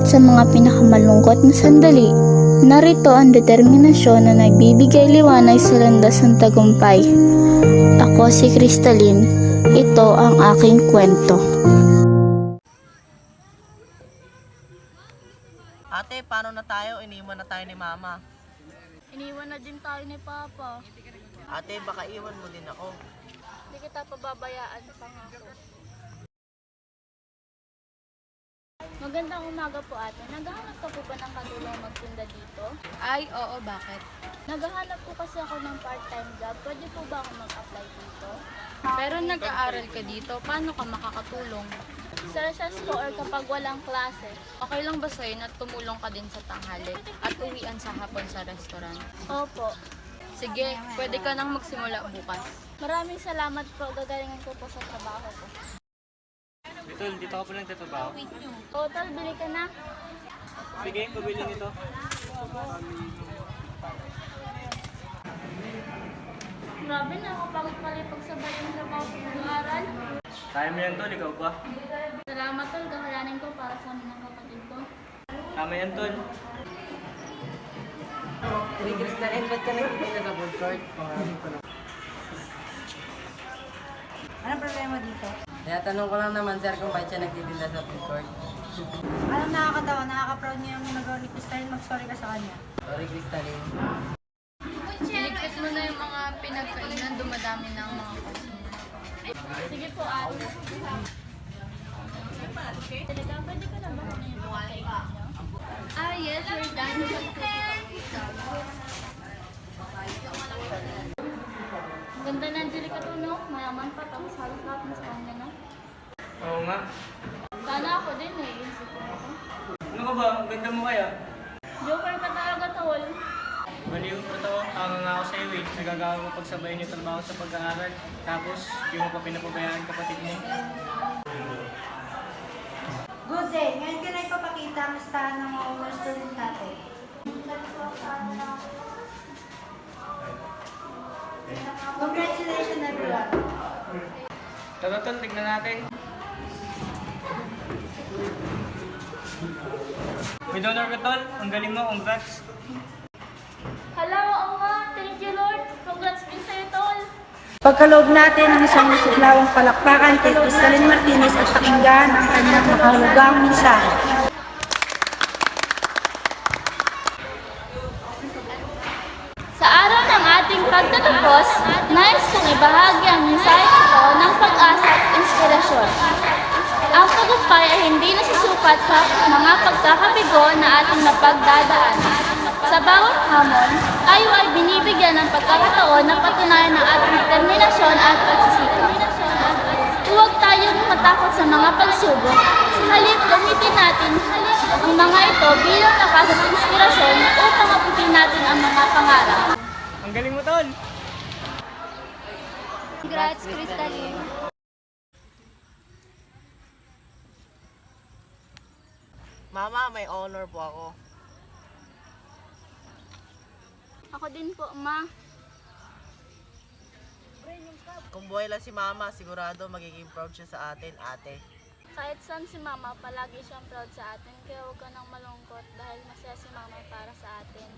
Kahit sa mga pinakamalungkot na sandali, narito ang determinasyon na nagbibigay liwanag sa landas ng tagumpay. Ako si Crystalline, ito ang aking kwento. Ate, paano na tayo? Iniwan na tayo ni Mama. Iniwan na din tayo ni Papa. Ate, baka iwan mo din ako. Hindi kita pababayaan, pangako. Magandang umaga po ate. Naghahanap ka po ba ng katulong magtinda dito? Ay, oo, bakit? Naghahanap po kasi ako ng part-time job. Pwede po ba ako mag-apply dito? Pero nag-aaral ka dito, paano ka makakatulong? Sa recess po or kapag walang klase. Okay lang ba sa'yo na tumulong ka din sa tanghali at uwian sa hapon sa restaurant? Opo. Sige, pwede ka nang magsimula bukas. Maraming salamat po. Gagalingan ko po sa trabaho ko. Tol, dito ako po nagtatrabaho. O, tol, bili ka na. Sige, pabili nito. Grabe na, kapagod pala yung pagsabay ng trabaho sa pag-aaral. Kaya mo yan, Tol. Ikaw pa. Salamat tol, kakayanin ko para sa amin ng kapatid ko. Tama yan, Tol. Uy, Crystalline, ba't ka nagtitinda sa food court? Anong problema dito? Kaya tanong ko lang naman, sir, kung bakit siya nagtitinda sa food court. Alam, nakakatawa, nakaka-proud niya yung nagawa ni Crystalline, mag-sorry ka sa kanya. Sorry, Crystalline. Siligpit mo na yung mga pinagkainan, dumadami na ang mga customer. Sige po, ate. Talaga, pwede ka na ba kung yung mga kaibigan niyo? Ah, yes, we're done. Ang ganda na Angelica to, no? Mayaman pa, tapos halos lahat ng sa kanya, no? Oo nga. Sana ako din eh, isip ko ako. Ano ka ba? Ang ganda mo kaya? Joker ka talaga, tol. Baliw ko to. Tanga nga ako sa'yo eh. Nagagawa mo pagsabayin yung trabaho sa pag-aaral. Tapos, di mo pa pinapabayaan kapatid mo. Good day! Ngayon ka na ipapakita ang listahan ng mga honor student natin. Congratulations everyone! Tara, Tol. Tignan natin. With honor ka, Tol. Ang galing mo. Congrats. Hello, Oma. Thank you, Lord. Congrats din sa'yo, tol. Pagkaloob natin ang isang masiglawang palakpakan kay Crystalline Martinez at pakinggan ang kanyang makahulugang mensahe. Sa araw ng ating pagtatapos, nais kong ibahagi ang mensahe ko ng pag-asa at inspirasyon. Ang tagumpay ay hindi nasusukat sa mga pagkakabigo na ating napagdadaan. Sa bawat hamon, tayo ay binibigyan ng pagkakataon na patunayan ang ating determinasyon at pagsisikap. Huwag tayong matakot sa mga pagsubok. Sa halip, gamitin natin ang mga ito bilang lakas at inspirasyon upang abutin natin ang mga pangarap. Ang galing mo, Tol. Congrats, Crystalline! Mama, may honor po ako. Ako din po, Ma. Kung buhay lang si Mama, sigurado magiging proud siya sa atin, ate. Kahit saan si Mama, palagi siyang proud sa atin. Kaya huwag ka nang malungkot dahil masaya si Mama para sa atin.